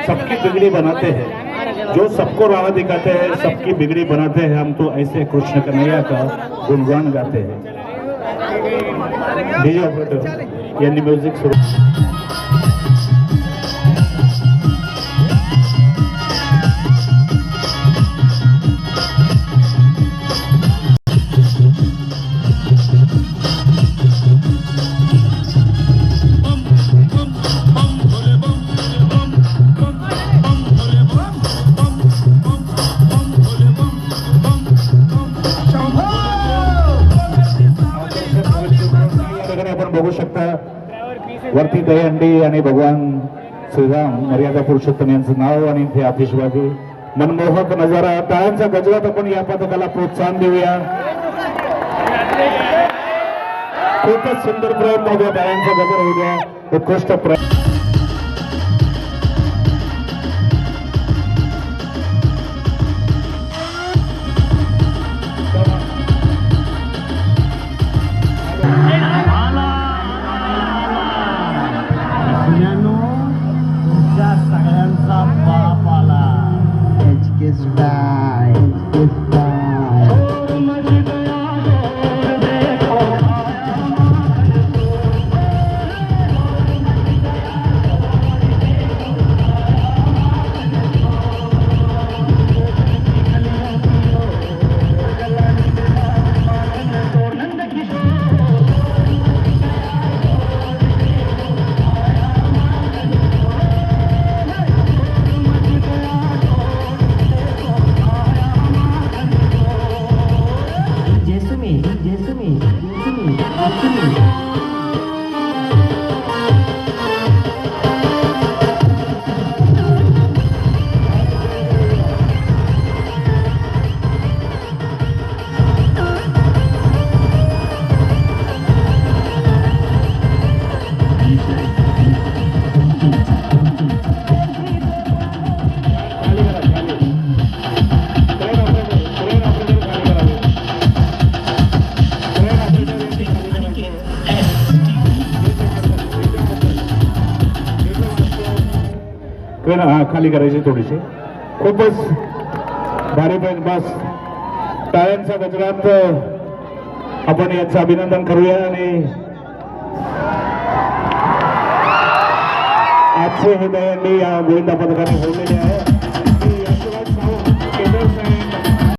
सबकी बिगड़ी बनाते हैं, जो सबको राह दिखाते हैं सबकी बिगड़ी बनाते हैं। हम तो ऐसे कृष्ण कन्हैया का गुणगान गाते हैं। डीजे ऑपरेटर यांनी म्युझिक सुरू। आपण बघू शकता वरती दहीहंडी आणि भगवान श्रीराम मर्यादा पुरुषोत्तम यांचं नाव आणि इथे आतिषबाजी मनमोहक नजारा। टाळ्यांचा गजरात आपण या पथकाला प्रोत्साहन देऊया। खूपच सुंदर प्रयत्न होता, टाळ्यांचा गजर होऊ द्या। उत्कृष्ट प्रयत्न। सगळ्यांचा बाप आला। खाली करायची थोडीशी। खूपच भारी पण बस टाळ्यांच्या गजरात आपण याचं अभिनंदन करूया। आणि आजचे हे दहीहंडी या गोविंदा पथकाने होलेले आहे।